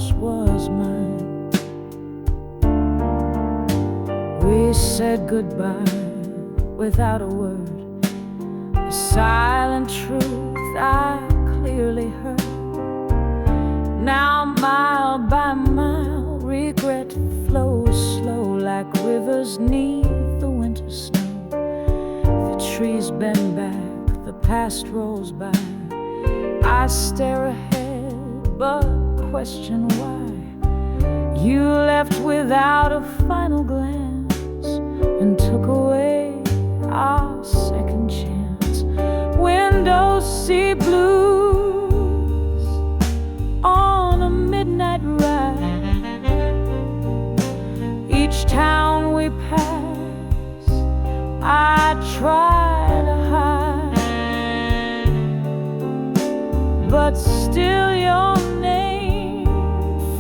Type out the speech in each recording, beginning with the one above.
once was mine. We said goodbye without a word, a silent truth I clearly heard. Now mile by mile regret flows slow like rivers neath the winter snow. The trees bend back, the past rolls by. I stare ahead but question why. You left without a final glance and took away our second chance. Windows see blues on a midnight ride. Each town we pass, I try to hide, but still your name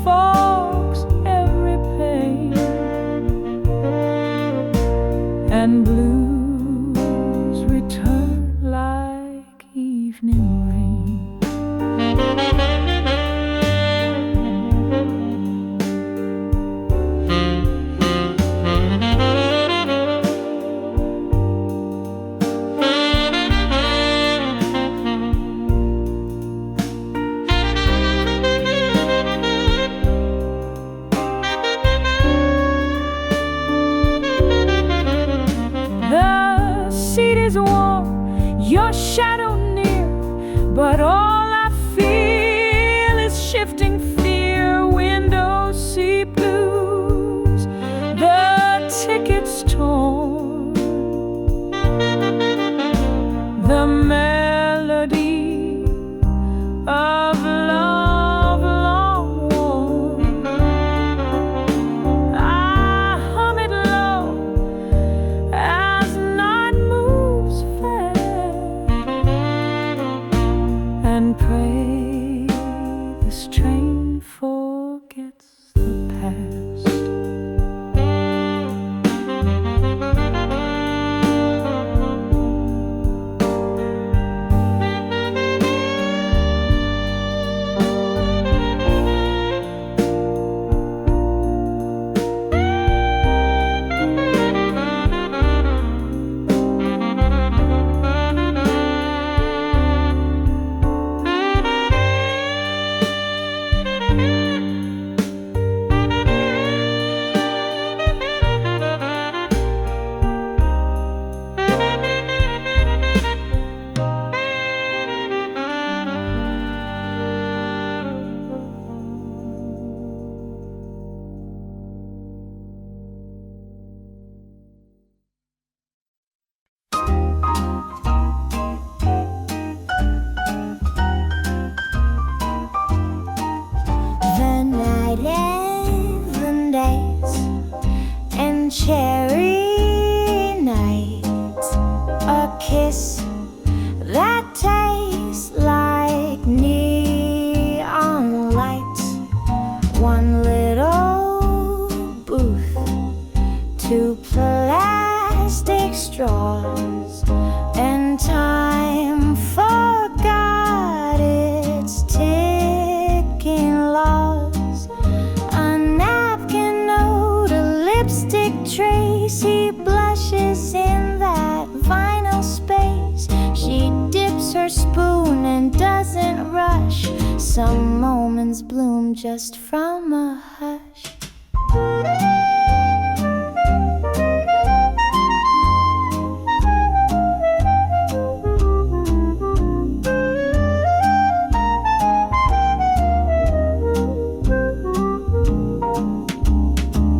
fogs every pain, and blues return like evening rain. The seat is warm, your shadow near, but all I feel is shifting fear. Windows see blues, the tickets torn, the melody of love long worn. I hum it low as night moves fast, and pray this train forgets the past. The night and days and cherry nights, a kiss that tastes like neon lights, one little booth, two plastic straws, and time forgot its ticking laws. A napkin note, a lipstick trace, he blushes in that vinyl space. She dips her spoon and doesn't rush. Some moments bloom just from a hush.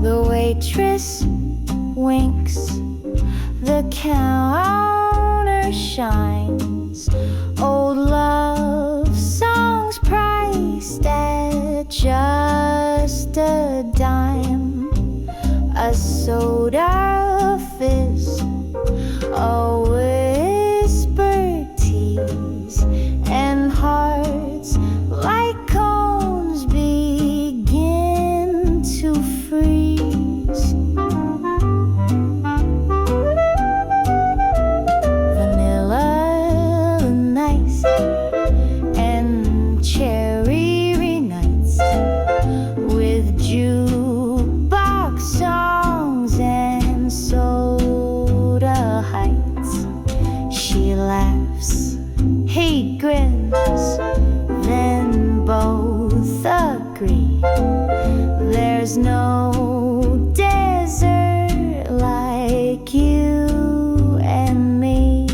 The waitress winks, the counter shines. Old love songs priced at just a dime. A soda fizz, a whispered tease, and hearts like cones begin to freeze. Vanilla nice and cherry nights, agree. There's no desert like you and me.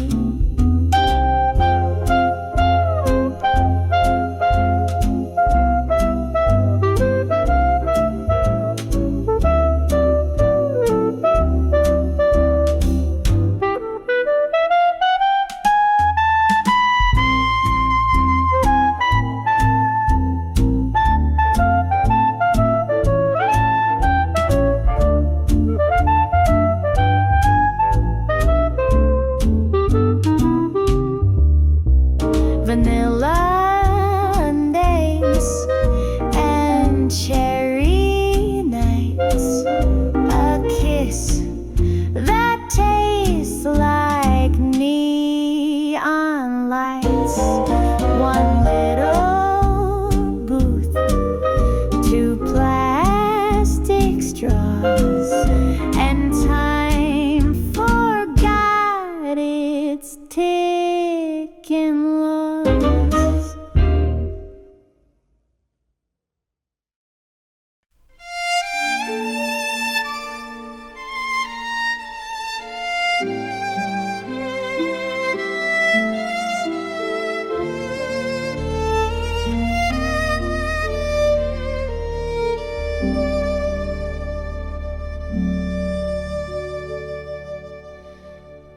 Vanilla Mondays and cherry nights, a kiss that tastes like neon lights, one little booth, two plastic straws, and time forgot its ticking laws.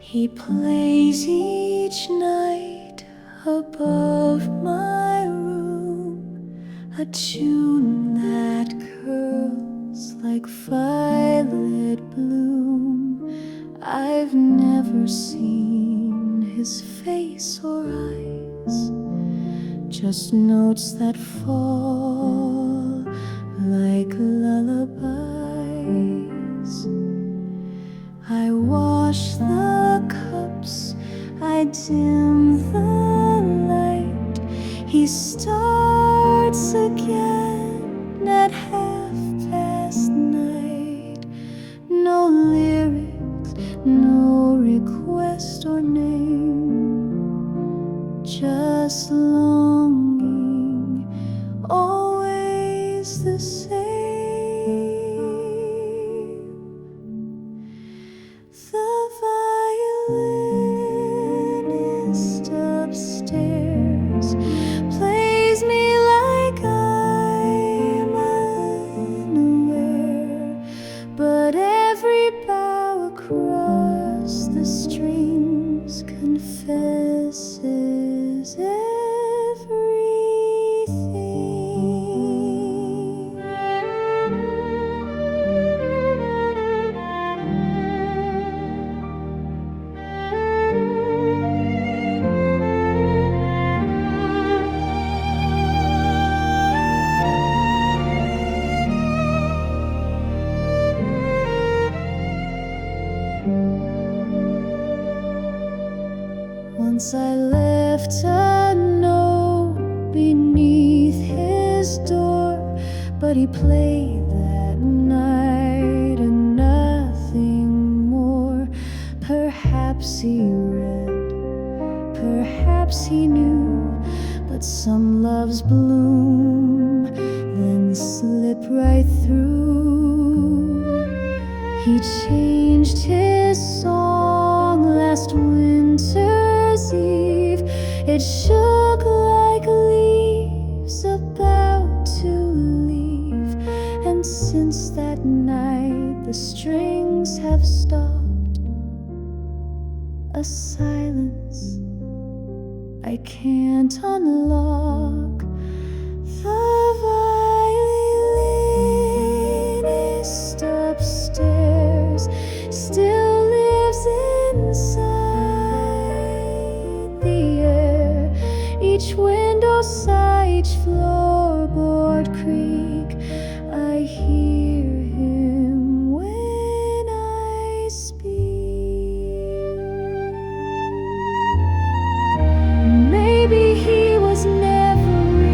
He plays each night above my room, a tune that curls like violet bloom. I've never seen his face or eyes, just notes that fall like lullabies. I wash the cups, I dim the light. He starts again at midnight. No lyrics, no request or name, just longing, always the same. The violinist upstairs plays me like I'm unaware, but every bow across the strings confesses everything. Once I left a note beneath his door, but he played that night and nothing more. Perhaps he read, perhaps he knew, but some loves bloom, then slip right through. He changed his song last winter's eve. It shook like leaves about to leave, and since that night the strings have stopped. A silence I can't unlock. The violinist upstairs still lives inside the air. Each window sigh, each floorboard creak. I hear him when I speak. Maybe he was never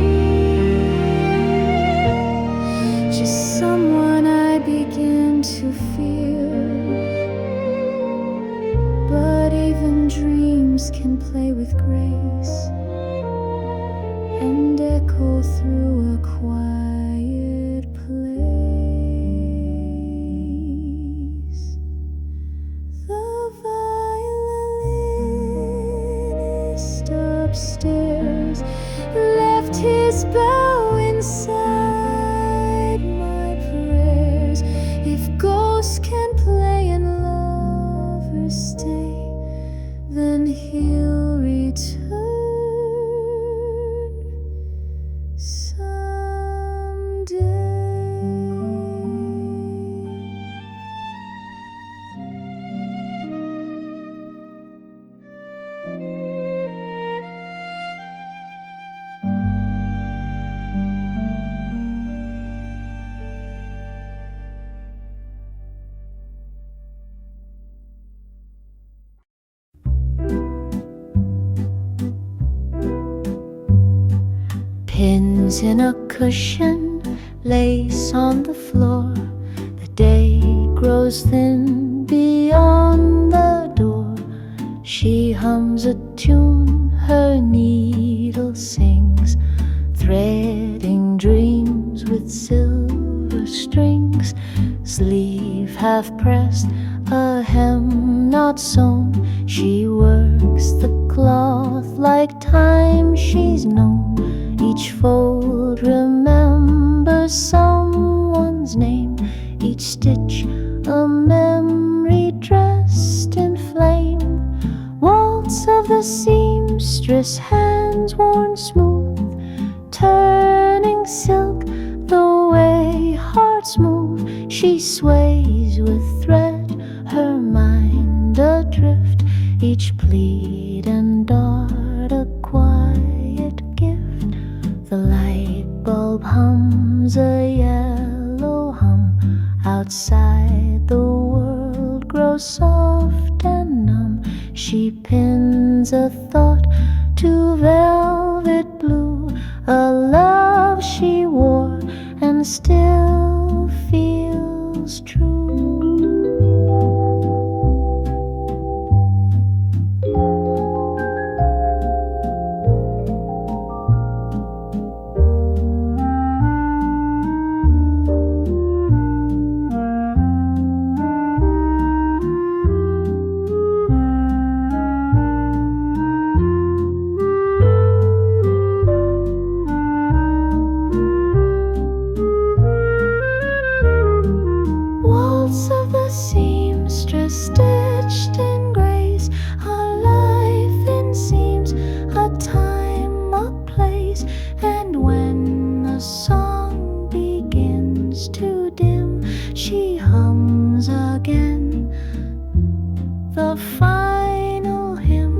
Pins in a cushion, lace on the floor. The day grows thin beyond the door. She hums a tune, her needle sings, threading dreams with silver strings. Sleeve half pressed, a hem not sewn. She works the cloth like time she's known. Each fold remembers someone's name. Each stitch a memory dressed in flame. Waltz of the seamstress, hands worn smooth, turning silk the way hearts move. She sways with thread, her mind adrift. Each pleat and dart a quiet gift. The light bulb hums a yellow hum. Outside the world grows soft and numb. She pins a thought to velvet blue, a love she wore and still feels true. Stitched in grace, a life in seams, a time, a place. And when the song begins to dim, she hums again the final hymn.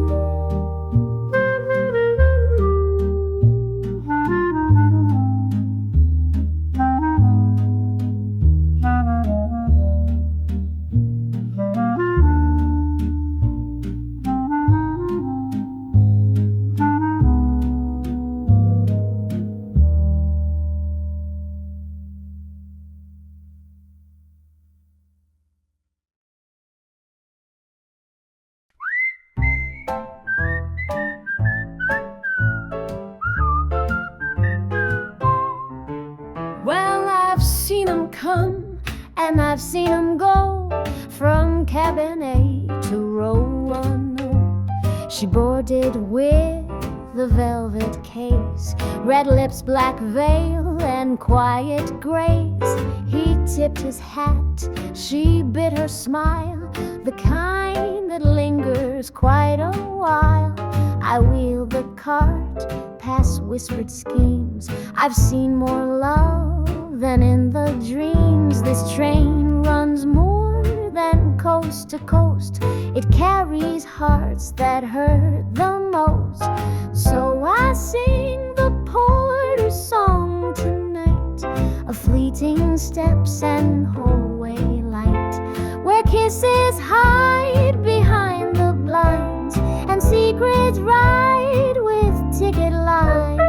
Well, I've seen 'em come and I've seen 'em go, from cabin A to row unknown. She boarded with the velvet case, red lips, black veil, and quiet grace. He tipped his hat, she bit her smile, the kind that lingers quite a while. I wheeled the cart past whispered schemes. I've seen more love than in the dreams. This train runs more than coast to coast. It carries hearts that hurt the most. So I sing the porter's song tonight, a fleeting steps and hallway light, where kisses hide behind the blinds and secrets ride with ticket lines.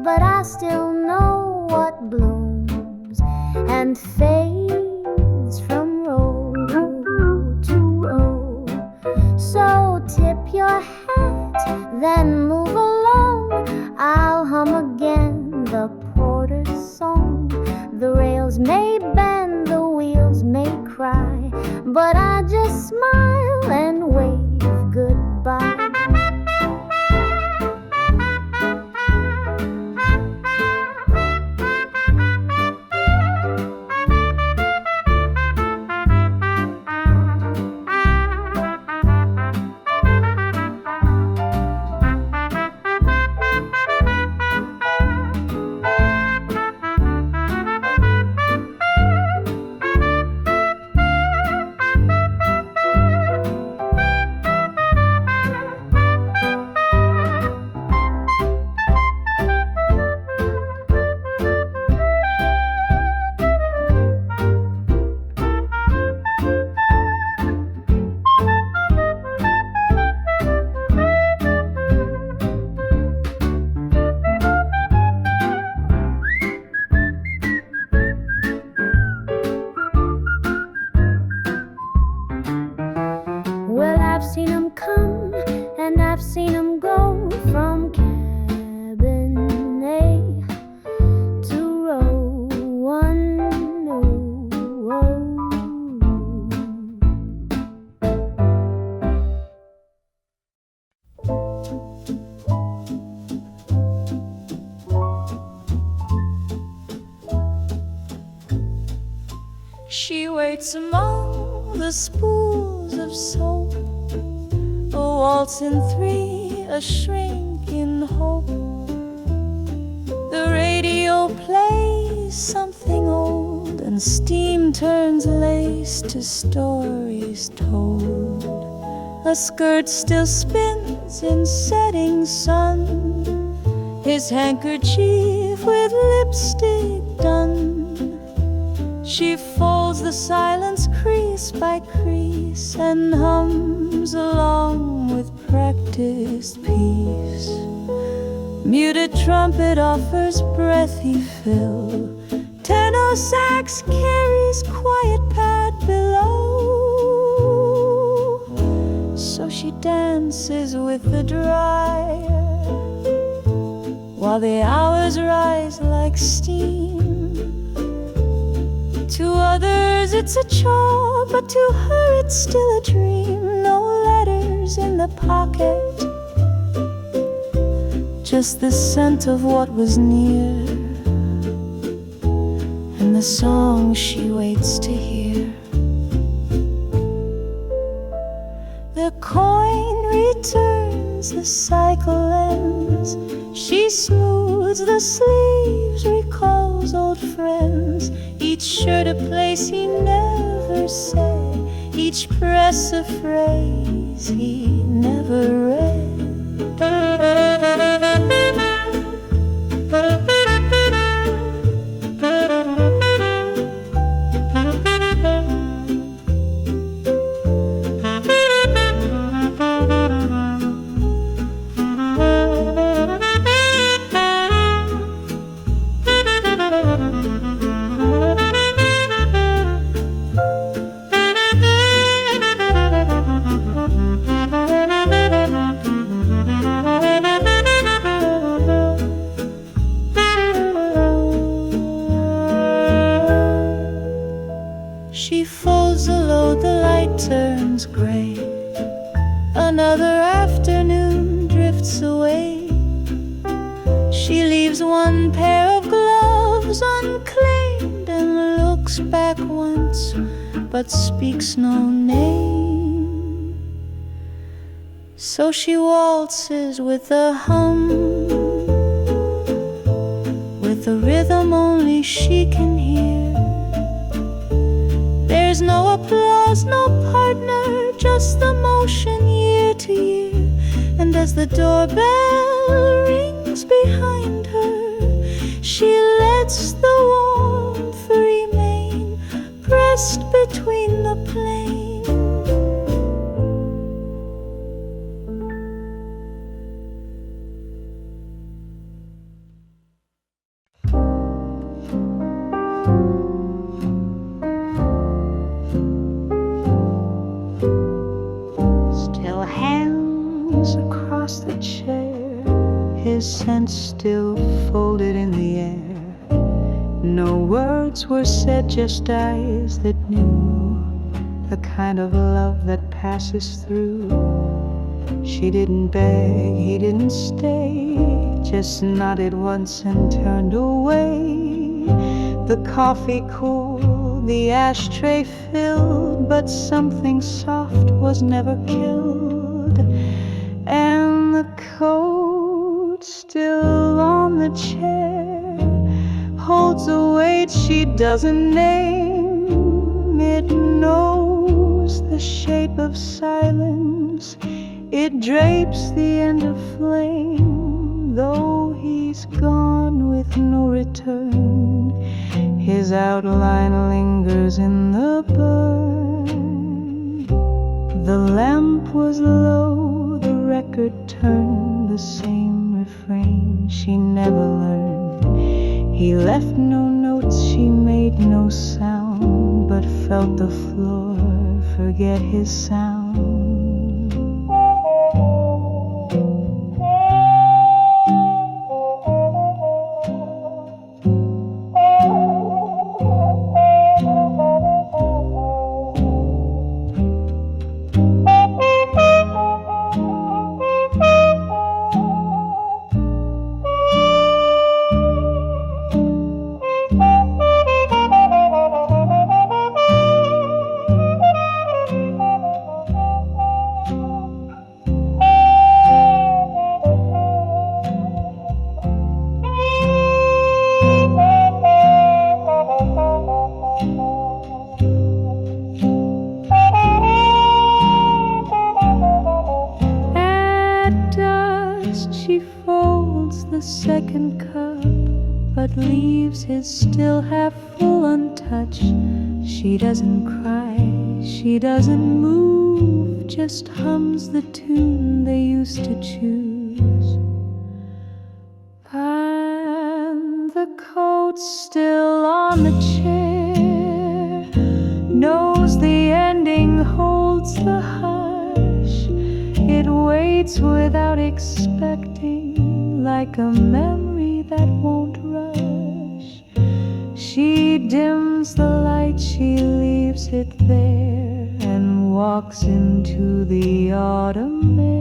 But I still know what blooms and fades from row to row. So tip your hat, then move along. I'll hum again the porter's song. The rails may bend, the wheels may cry, but I just smile and wave goodbye. I've seen 'em come and I've seen 'em go from cabin A to row 1. She waits among the spools of soap, a waltz in 3, a shrink in hope. The radio plays something old, and steam turns lace to stories told. A skirt still spins in setting sun, his handkerchief with lipstick done. She folds the silence crease by crease and hums along with practiced peace. Muted trumpet offers breathy fill, tenor sax carries quiet pad below. So she dances with the dryer while the hours rise like steam. To others it's a chore, but to her it's still a dream. No letters in the pocket, just the scent of what was near, and the song she waits to hear. The coin returns, the cycle ends. She smooths the sleeves, recalls old friends. Each shirt a place he never said, each press a phrase he never read. She folds the load, the light turns gray. Another afternoon drifts away. She leaves one pair of gloves unclaimed and looks back once, but speaks no name. So she waltzes with a hum, with a rhythm only she can hear. There's no applause, no partner, just the motion year to year. And as the doorbell rings behind her, she lets the warmth remain pressed between the planes. Across the chair, his scent still folded in the air. No words were said, just eyes that knew the kind of love that passes through. She didn't beg, he didn't stay, just nodded once and turned away. The coffee cooled, the ashtray filled, but something soft was never killed. And the coat still on the chair holds a weight she doesn't name. It knows the shape of silence, it drapes the end of flame. Though he's gone with no return, his outline lingers in the burn. The lamp was low, the record turned, the same refrain she never learned. He left no notes, she made no sound, but felt the floor forget his sound. second cup, but leaves his still half full untouched. She doesn't cry, she doesn't move, just hums the tune they used to choose. And the coat's still on the chair, knows the ending holds the hush. It waits without expecting, like a memory that won't rush. She dims the light, she leaves it there, and walks into the autumn air.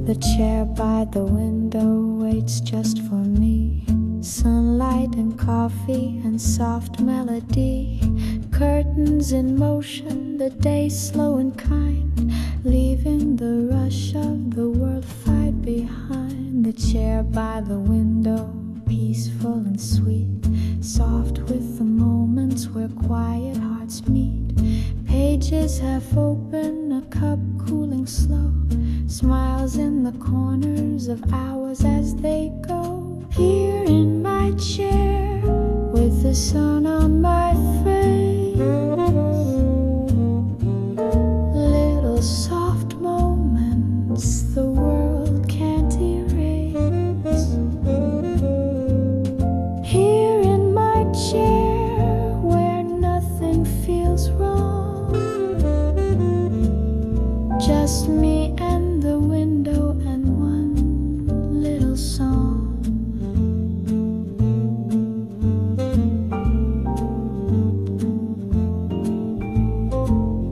The chair by the window waits just for me. Sunlight and coffee and soft melody. Curtains in motion, the day slow and kind, leaving the rush of the world far behind. The chair by the window, peaceful and sweet, soft with the moments where quiet hearts meet. Pages half open, a cup cooling slow, smiles in the corners of hours as they go. Here in my chair, with the sun on my face, little soft moments the world can't erase. Here in my chair, where nothing feels wrong, just me and the window and one little song.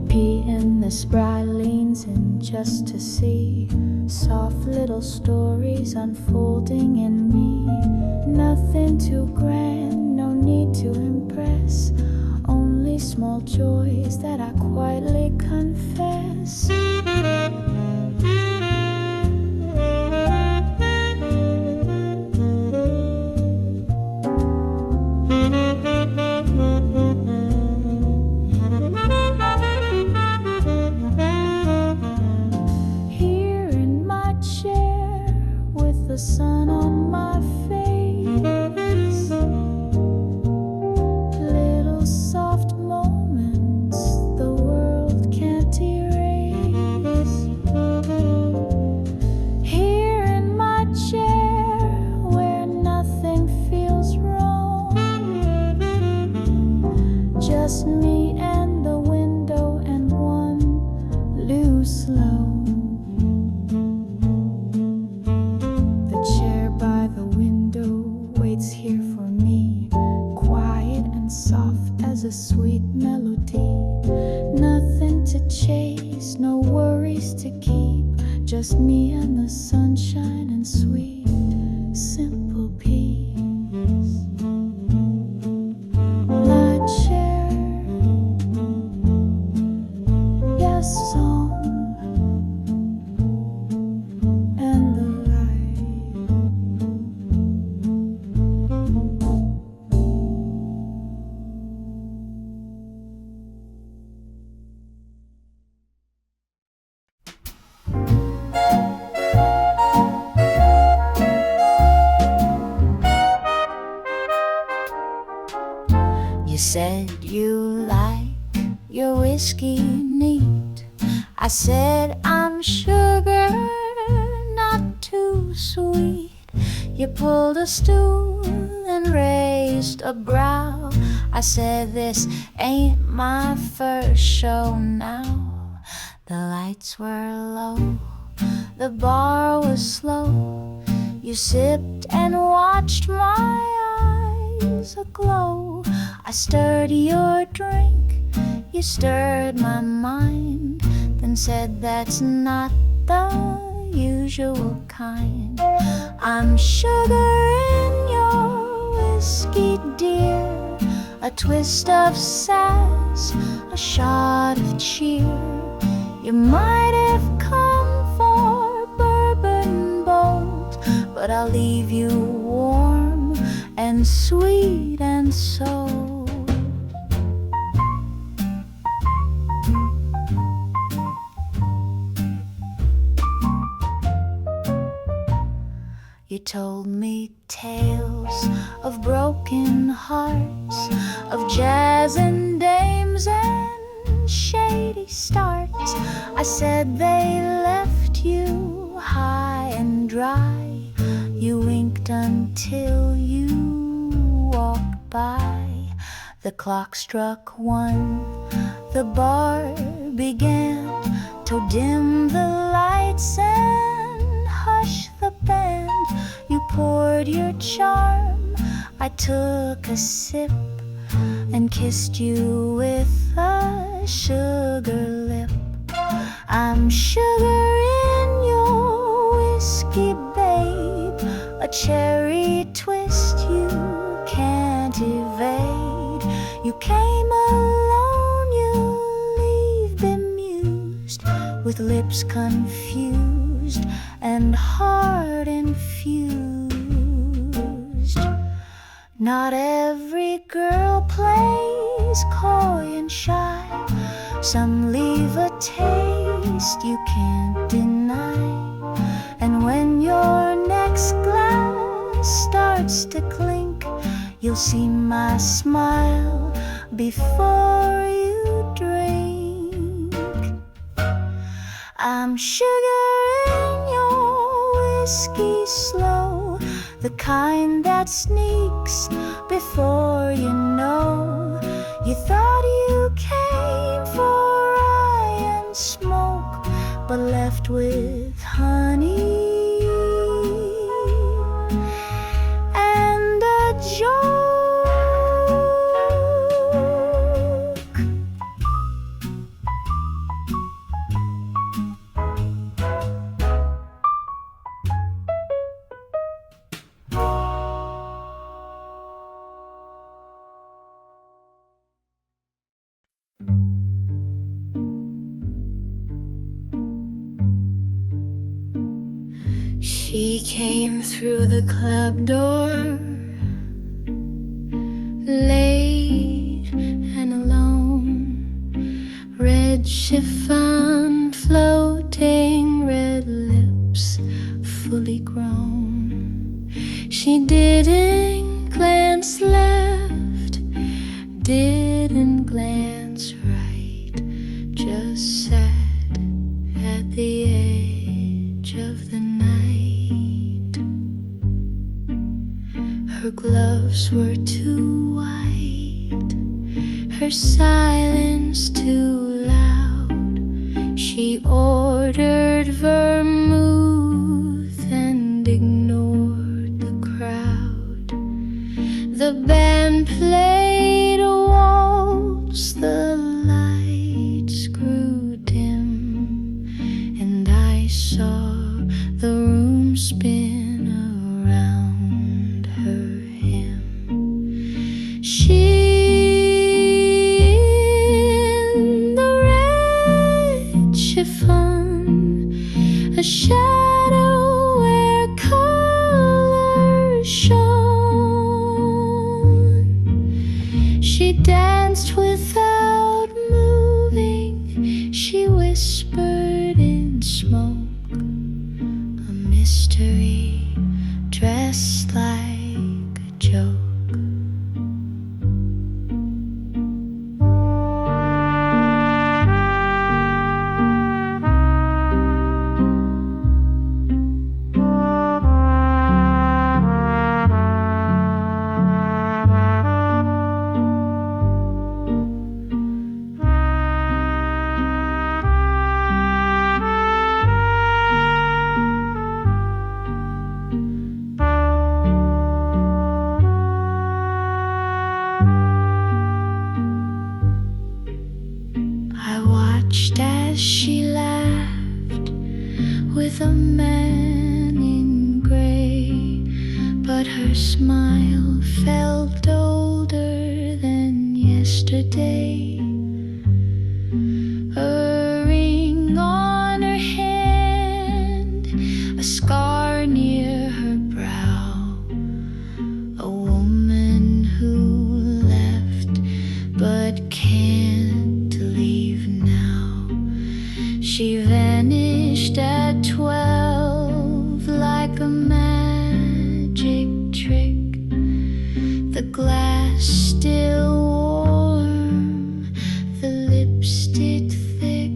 P in the spry leans in just to see soft little stories unfolding in me. Nothing too grand, no need to impress, only small joys that I quietly confess. Here in my chair, with the sun on my face, little soft moments the world can't erase. Here in my chair, where nothing feels wrong, just me and the window and one loose low. The chair by the window waits here for me, quiet and soft as a sweet melody. Nothing to chase, no worries to keep, just me and the sunshine and sweet, simple peace. My chair, your song, and the light. You said you like your whiskey neat. I said I'm sugar, not too sweet. You pulled a stool and raised a brow. I said this ain't my first show now. The lights were low, the bar was slow. You sipped and watched my eyes eyes aglow. I stirred your drink, you stirred my mind, then said that's not the usual kind. I'm sugar in your whiskey, dear, a twist of sass, a shot of cheer. You might have come for bourbon bowls, but I'll leave you warm and sweet and so. You told me tales of broken hearts, of jazz and dames and shady starts. I said they left you high and dry. You winked until you walked by. The clock struck 1, the bar began to dim the lights and hush the band. You poured your charm, I took a sip and kissed you with a sugar lip. I'm sugar in your whiskey, babe, a cherry twist you can't evade. You came alone, you leave bemused, with lips confused and heart infused. Not every girl plays coy and shy. Some leave a taste you can't deny. And when your next glass starts to clink, you'll see my smile before you drink. I'm sugar in your whiskey slow, the kind that sneaks before you know. You thought you came for rye and smoke, but left with honey and a joke. She came through the club door, late and alone. Red chiffon, floating red lips, fully grown. She didn't glance left, didn't glance right, just sat at the edge of the night. Her gloves were too white, her silence too loud. She ordered vermouth and ignored the crowd. The band played a waltz, the lights grew dim, and I saw the room spin around her hem. She in the red chiffon, a shadow where color shone. She danced without moving, she whispered in smoke, a mystery dressed like a joke. man in gray, but her smile felt older than yesterday. A ring on her hand, a scar near her brow, a woman who left but can't leave now. She vanished at 12 like a magic trick, the glass still warm, the lipstick thick.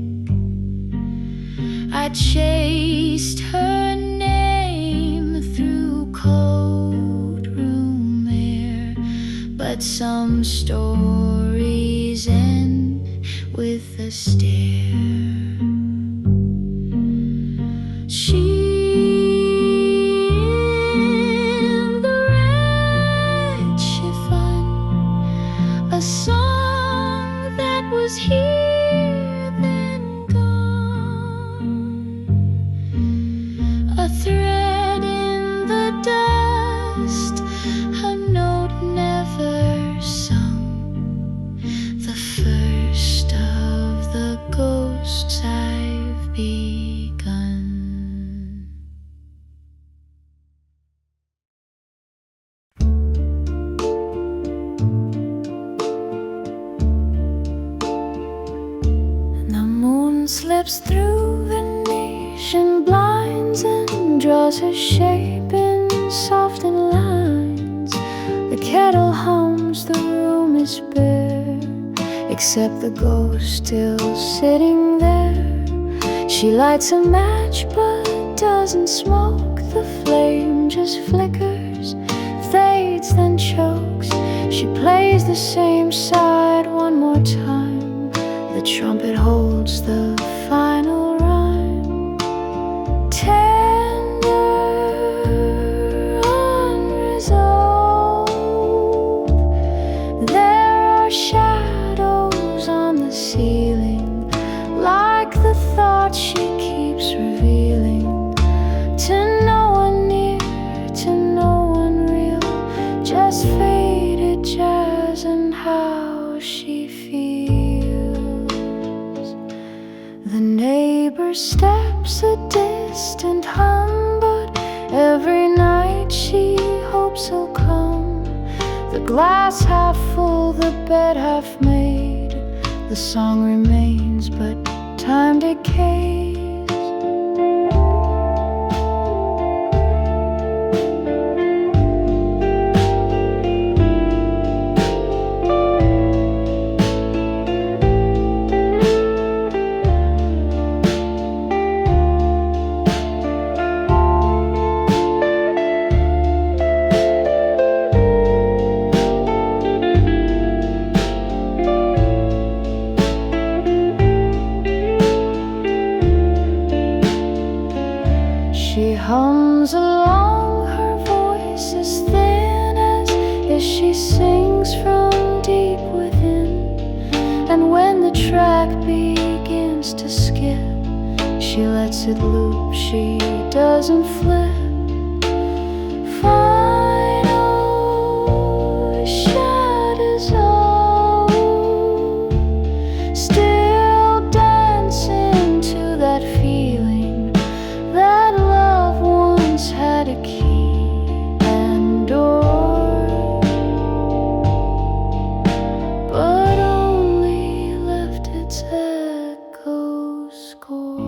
I chased her name through cold room air, but some stories end with a stare. She in the red chiffon, a song that was here then gone, a thread in the dust, a note never sung, the first of the ghosts I've begun. Slips through Venetian blinds and draws her shape in softened lines. The kettle hums, the room is bare, except the ghost still sitting there. She lights a match but doesn't smoke. The flame just flickers, fades, then chokes. She plays the same side one more time. The trumpet holds the final rhyme. Tender, unresolved, there are shadows on the ceiling, like the thoughts she keeps revealing. To no one near, to no one real, just faded jazz and how she feels. The neighbor steps a distant hum, but every night she hopes he'll come. The glass half full, the bed half made, the song remains, but time decays. She hums along, her voice is thin as if she sings from deep within. And when the track begins to skip, she lets it loop, she doesn't flip. Final shadows all still dancing to that feeling that love once had a key and door, but only left its echo score.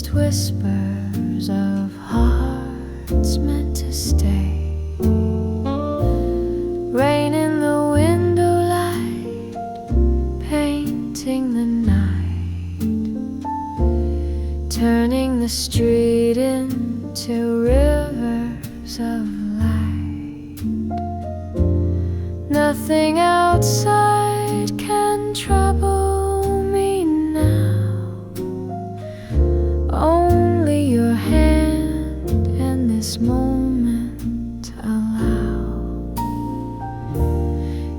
soft whispers of hearts meant to stay. Rain in the window light, painting the night, turning the street into rivers of light. Nothing outside can trouble me now, only your hand and this moment allow.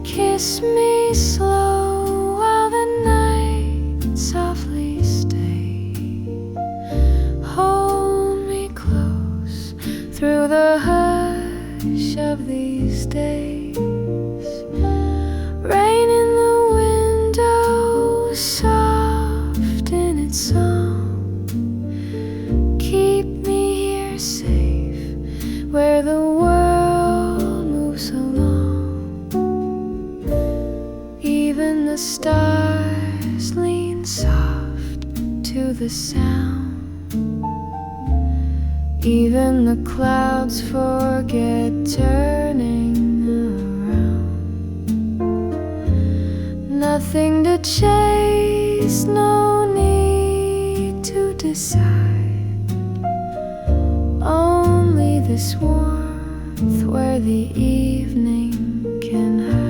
Kiss me slow while the night softly stays. Hold me close through the hush of these days. Rain in the window, soft in its song. Keep me here safe, where the world moves along. Even the stars lean soft to the sound. Even the clouds forget turning around. Nothing to chase, no need to decide. Only this warmth where the evening can hide.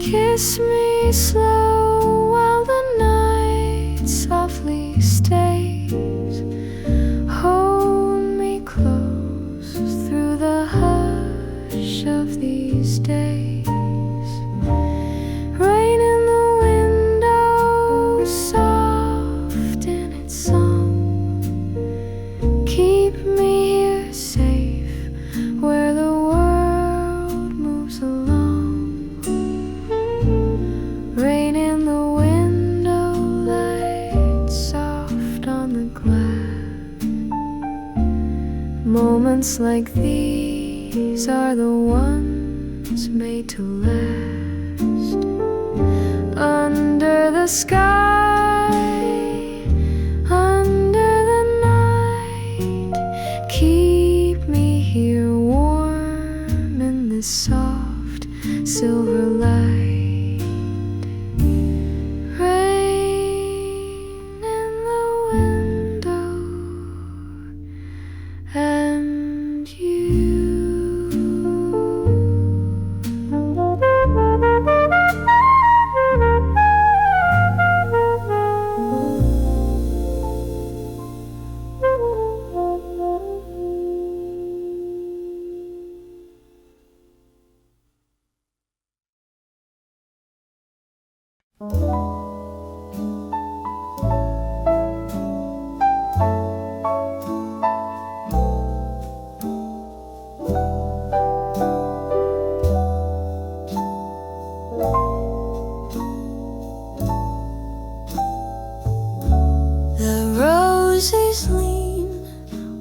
Kiss me slow while the night softly stays. Hold me close through the hush of these days. Rain in the window, soft in its song. Keep me here safe, where the world moves along. Rain in the window, light soft on the glass. Moments like these are the ones made to last. Under the sky, under the night, keep me here warm in this soft silver light. And you. The roses lean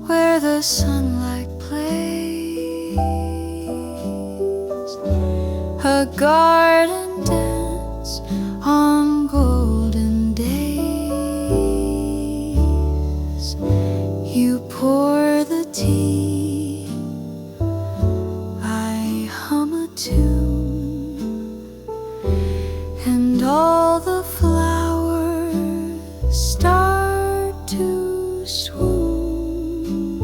where the sunlight plays. A garden dance on golden days. You pour the tea, I hum a tune, and all the flowers start to swoon.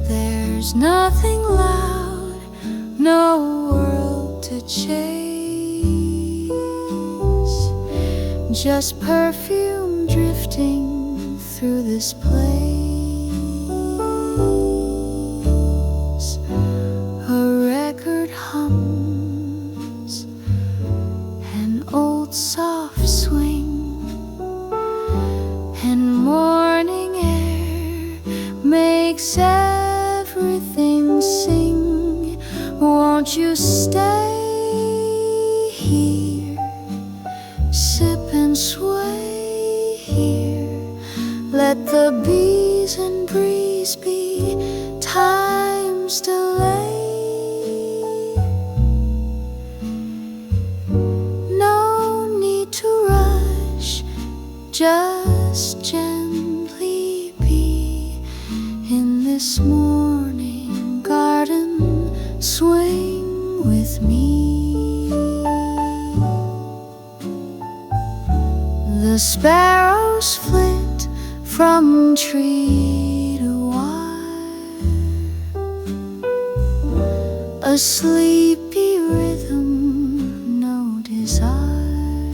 There's nothing loud, no world to chase, just perfume drifting through this place. A record hums, an old soft swing Won't you stay here, sip and sway here? Let the bees and breeze be time's delay. No need to rush, just gently be in this morning garden. Swing with me. The sparrows flit from tree to wire, a sleepy rhythm, no desire.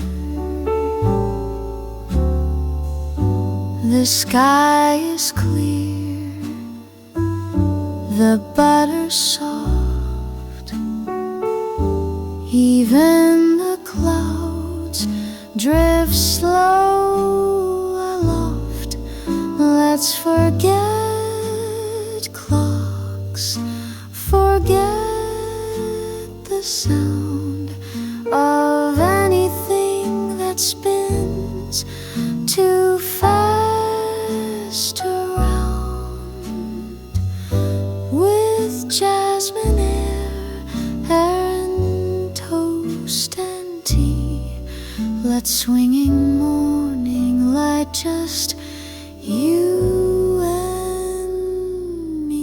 The sky is clear, the butter soft, even the clouds drift slow aloft. Let's forget clocks, forget the sound of anything that spins too fast around. With jasmine air and toast and tea, let swinging morning light just you and me.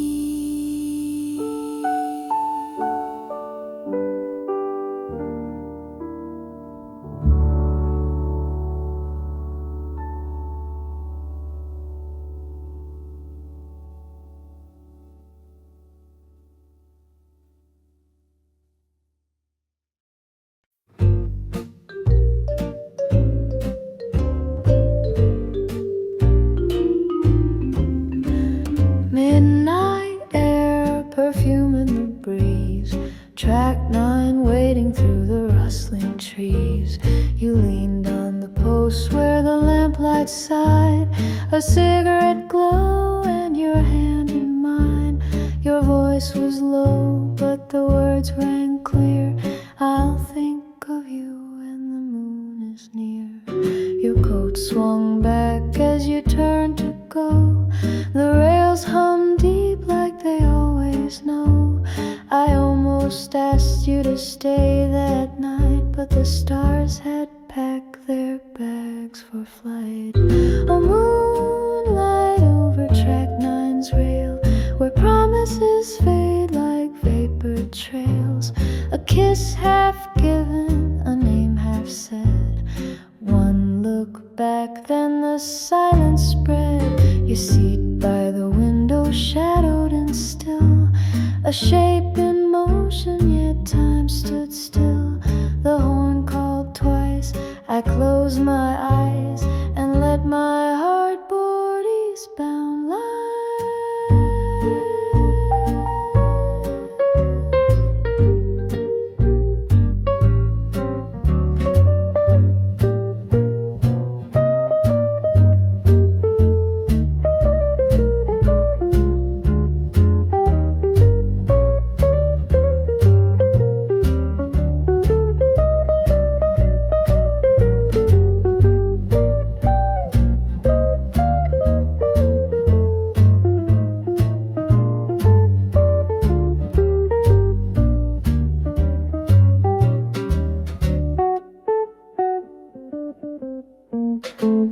Midnight air, perfume in the breeze, track 9 waiting through the rustling trees. You leaned on the post where the lamplight sighed, a cigarette glow and your hand in mine. Your voice was low but the words rang clear. I'll think of you when the moon is near. Your coat swung back as you turned to go. The rails hummed deep like they always know. I almost asked you to stay that night, but the stars had packed their bags for flight. A moonlight over track 9's rail, where promises fade like vapor trails. A kiss half given, a name half said. One look back, then the silence spread. Your seat by the window, shadowed and still, a shape in motion, yet time stood still. The horn called twice, I closed my eyes and let my heart board eastbound line.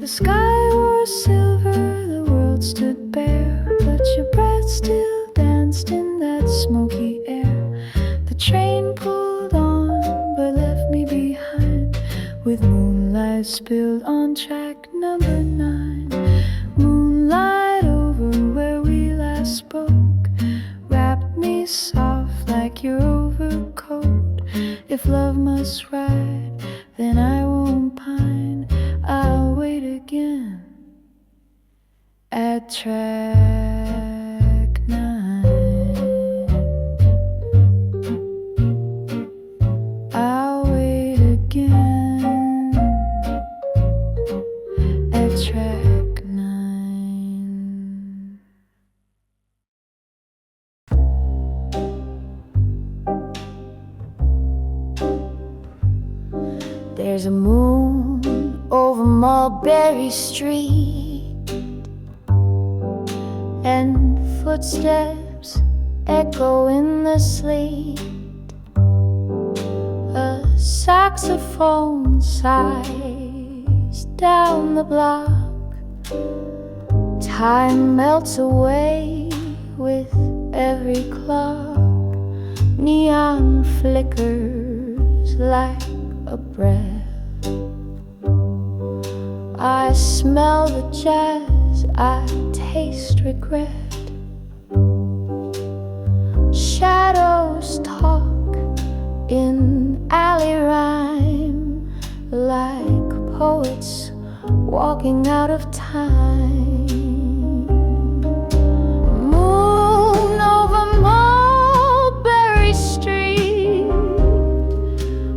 The sky was silver, the world stood bare, but your breath still danced in that smoky air. The train pulled on, but left me behind, with moonlight spilled on track number 9. Moonlight over where we last spoke, wrapped me soft like your overcoat. If love must ride, then I won't pine. I'll wait again at track 9. I'll wait again at track 9. There's a moon over Mulberry Street, and footsteps echo in the sleet. A saxophone sighs down the block. Time melts away with every clock. Neon flickers like a breath. I smell the jazz, I taste regret. Shadows talk in alley rhyme, like poets walking out of time. Moon over Mulberry Street,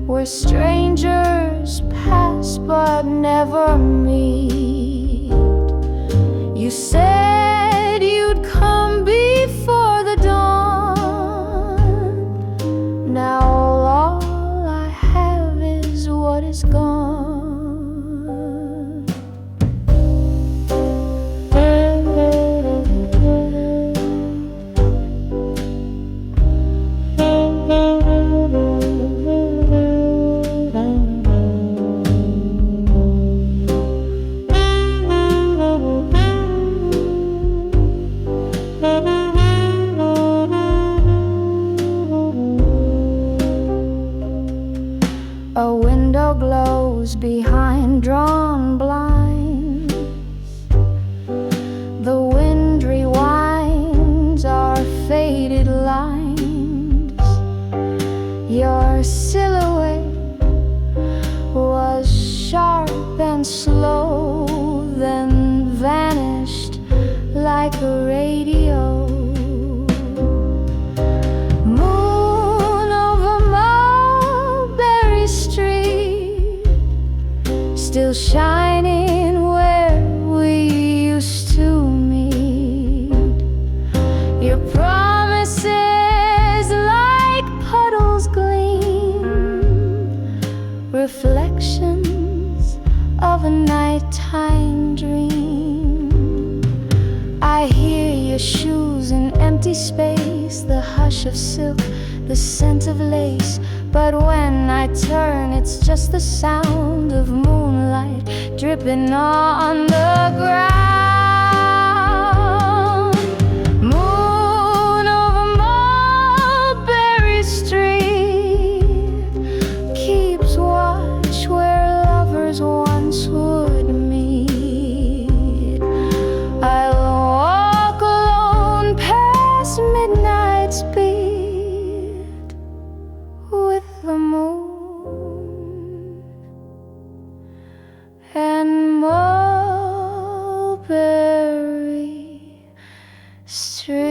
where strangers pass but never meet. You said you'd come before the dawn. Now all I have is what is gone. A window glows behind drawn blinds. The wind rewinds our faded lines. Your silhouette was sharp and slow, then vanished like a radio. Still shining where we used to meet. Your promises like puddles gleam, reflections of a nighttime dream. I hear your shoes in empty space, the hush of silk, the scent of lace. But when I turn, it's just the sound of moonlight dripping on the ground. Moon over Mulberry Street keeps watch where lovers once would meet. I'll walk alone past midnight's beat with the moon and Mulberry Street.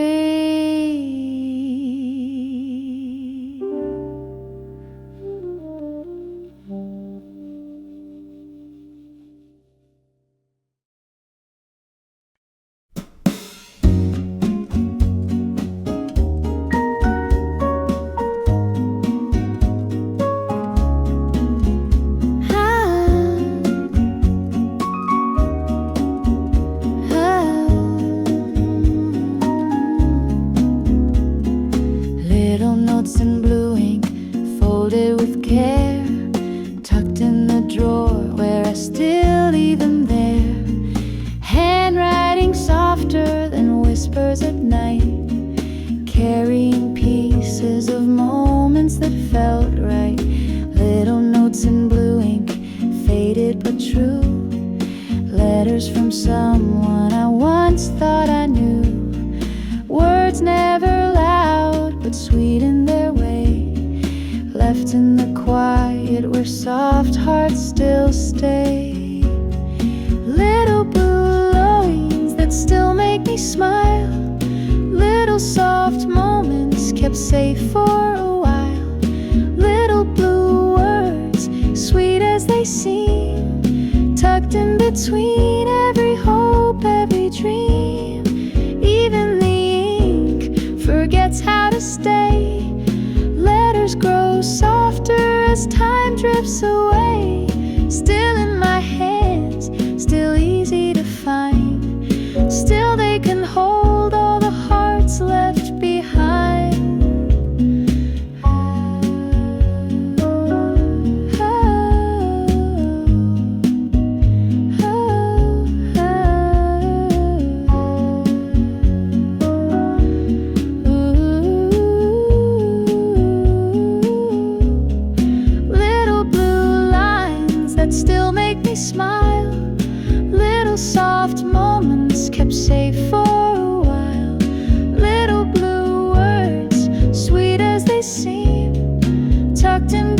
Little notes in blue ink, folded with care, tucked in the drawer where I still leave them there. Handwriting softer than whispers at night, carrying pieces of moments that felt right. Little notes in blue ink, faded but true, letters from someone I once thought I knew. Words never loud, but sweet in their way, left in the quiet where soft hearts still stay. Little blue lines that still make me smile, little soft moments kept safe for a while. Little blue words, sweet as they seem, tucked in between every hope, every dream. Even the ink forgets how to stay. Letters grow softer as time drifts away,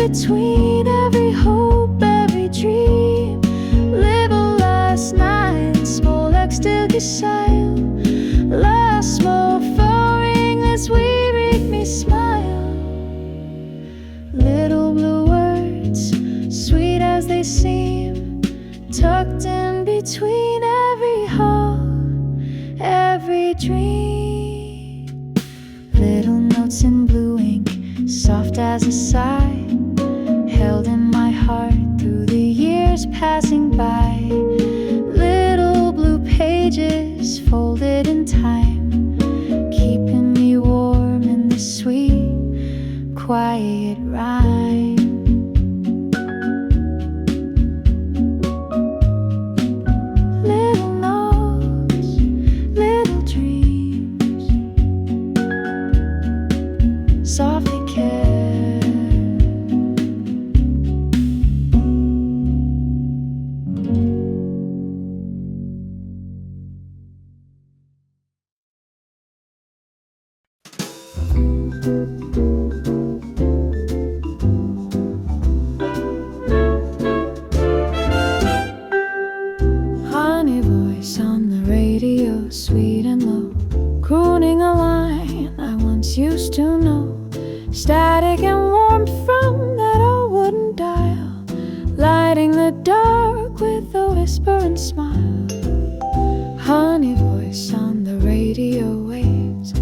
between every hope, every dream. Little last night, small still gesile. Last small flowering as we read me smile. Little blue words, sweet as they seem, tucked in between every hope, every dream. Little notes in blue ink, soft as a sigh, held in my heart through the years passing by. Little blue pages folded in time, keeping me warm in the sweet, quiet rhyme. Little notes, little dreams, softly kept. Honey voice on the radio, sweet and low, crooning a line I once used to know. Static and warmth from that old wooden dial, lighting the dark with a whisper and smile. Honey voice on the radio waves,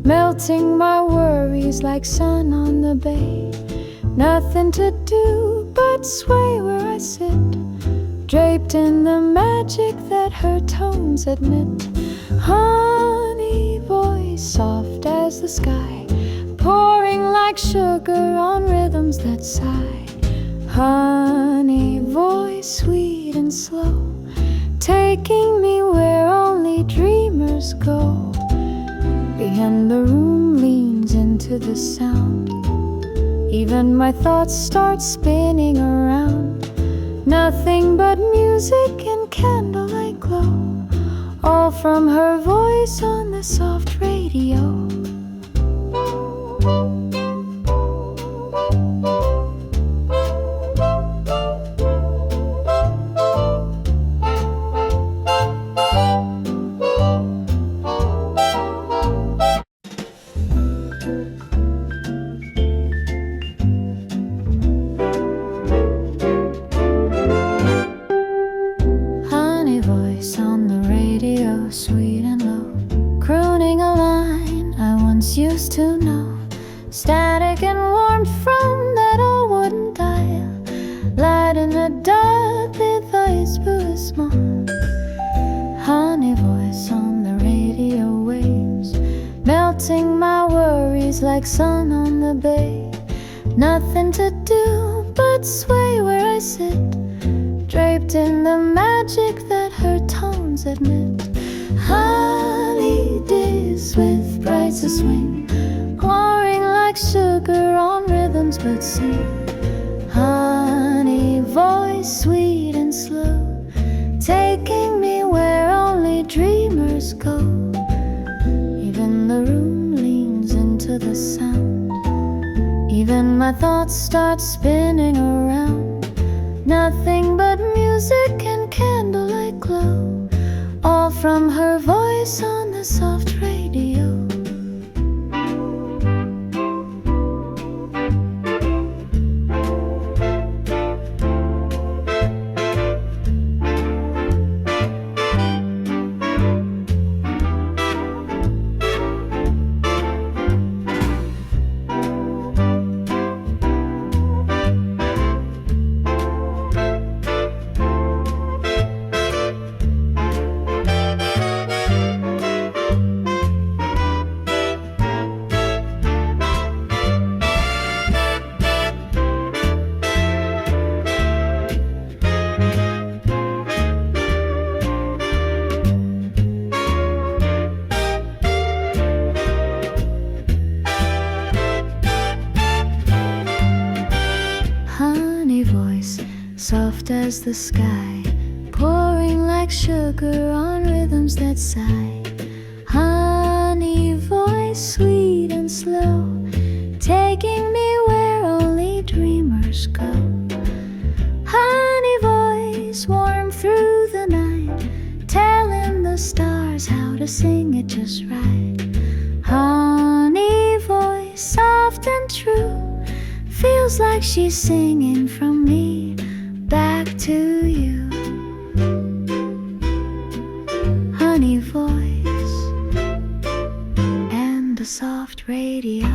melting my worries like sun on the bay. Nothing to do but sway where I sit, draped in the magic that her tones admit. Honey voice, soft as the sky, pouring like sugar on rhythms that sigh. Honey voice, sweet and slow, taking me where only dreamers go. Beyond the room leans into the sound, even my thoughts start spinning around. Nothing but music and candlelight glow, all from her voice on the soft radio. Sweet and low, crooning a line I once used to know. Static and warmth from that old wooden dial, light in the dark with ice blue small. Honey voice on the radio waves, melting my worries like sun on the bay. Nothing to do but sway where I sit, draped in the magic that her tones admit. Holidays with brights a swing, pouring like sugar on rhythms but sing. Honey voice, sweet and slow, taking me where only dreamers go. Even the room leans into the sound, even my thoughts start spinning around. Nothing but music and candlelight glow, all from her voice on the soft radio. Soft as the sky, pouring like sugar on rhythms that sigh. Honey voice, sweet and slow, taking me where only dreamers to sing it just right. Honey voice, soft and true, feels like she's singing from me back to you. Honey voice and the soft radio.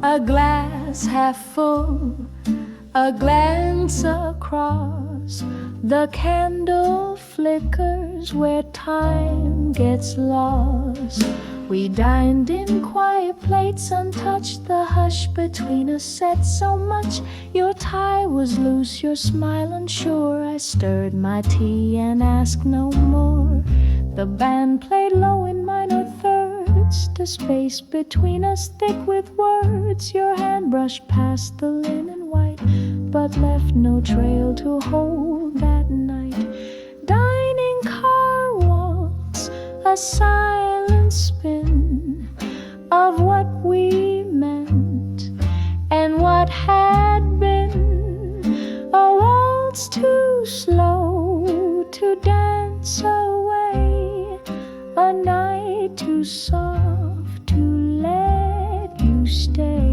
A glass half full, a glance across, the candle flickers where time gets lost. We dined in quiet plates, untouched, the hush between us said so much. Your tie was loose, your smile unsure. I stirred my tea and asked no more. The band played low in minor thirds, the space between us thick with words. Your hand brushed past the linen white, but left no trail to hold that night. Dining car walks, a silent spin of what we meant and what had been. A waltz too slow to dance away, a night too soft to let you stay.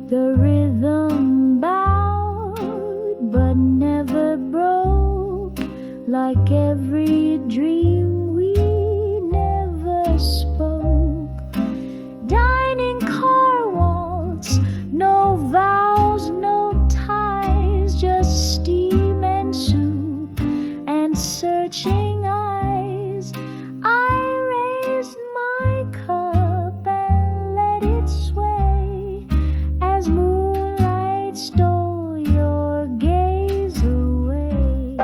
The rhythm bowed but never broke, like every dream we never spoke. Dining car waltz, no vows, no ties, just steam and soup and searching eyes. I raised my cup and let it sway as moonlight stole your gaze away.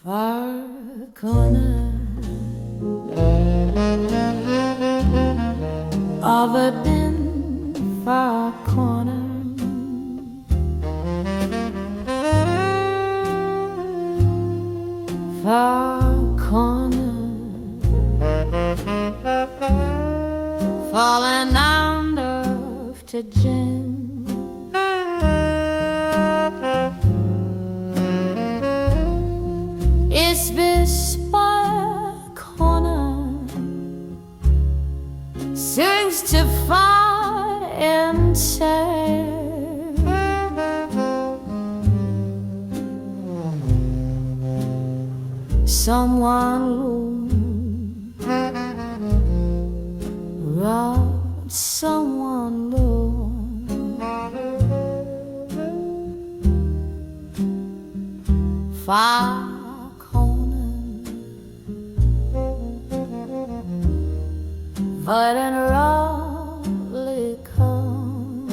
Far corner of a dim far corner, far corner, falling under to gin. It's this far corner, sings to far and sad. Someone robbed someone low. Far corner, fighting roughly come.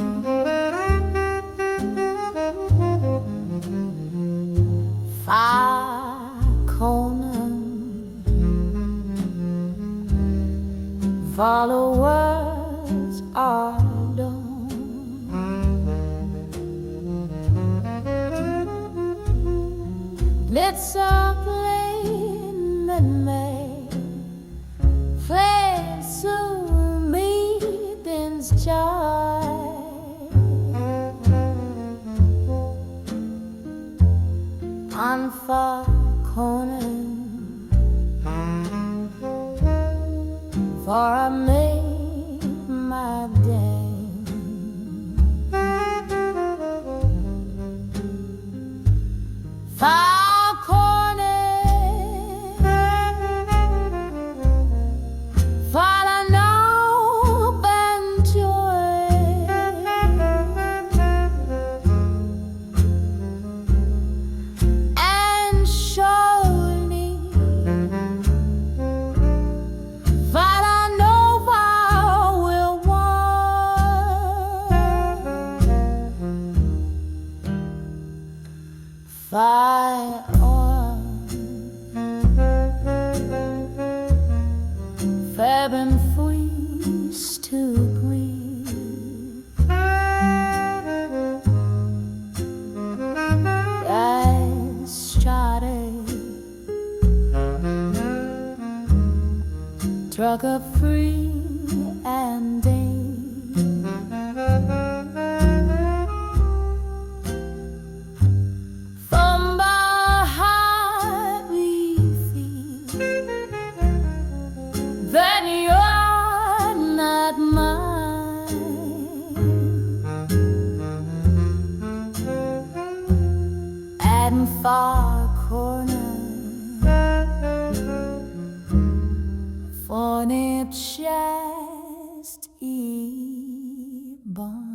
Far corner, followers are done. It's a plain that may fade soon meetings joy. On far corner, for I made my day. Far corner, for an open joy. And surely, for I know I will want. Fire on, Farben freeze to green. I started truck up free and from behind we feel that you're not mine. And far corner, for it just e-bond.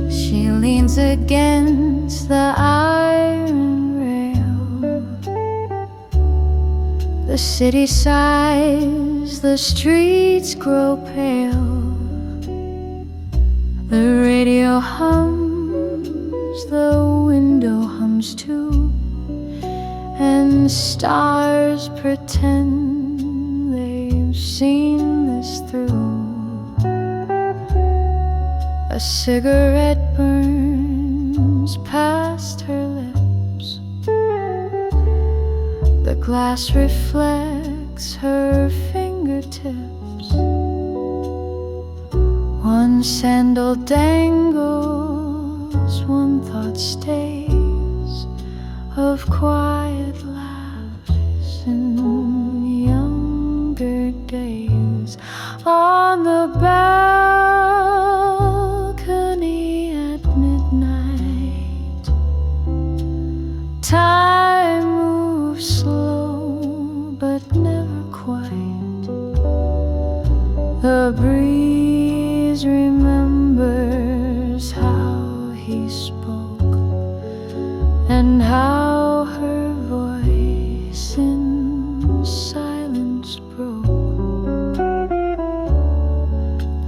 She leans against the iron rail. The city sighs, the streets grow pale. The radio hums, the window hums too, and stars pretend they've seen this through. A cigarette burns past her lips. The glass reflects her fingertips. One sandal dangles, one thought stays, of quiet laughs in younger days. On the balcony at midnight, time moves slow but never quite. The breeze remembers how he spoke and how her voice in silence broke.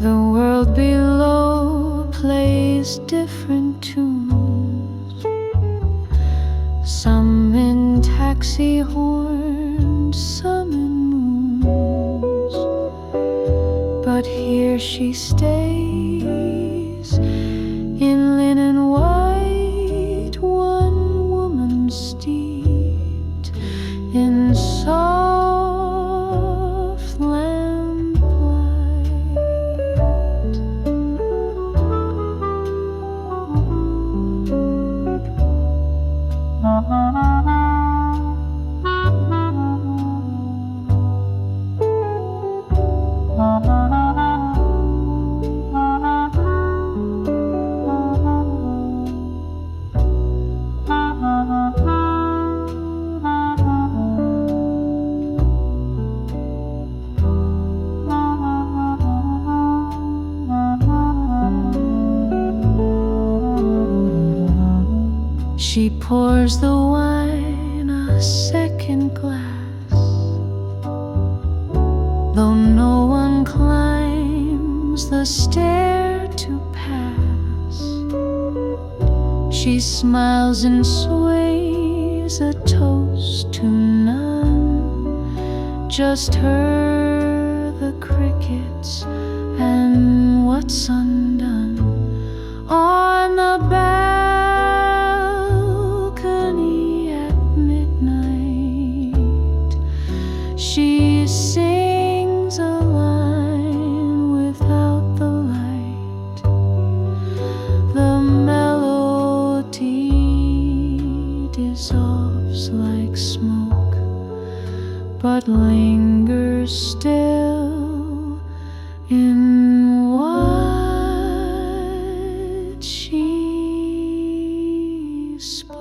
The world below plays different tunes, some in taxi horns, some in moons. But here she stays in linen white, one woman steeped in soft lamplight. She pours the wine a second glass, though no one climbs the stair to pass. She smiles and sways a toast to none, just her, the crickets, and what's undone. On the balcony at midnight, she sings a line without the light. The melody dissolves like smoke, but lingers still in what she spoke.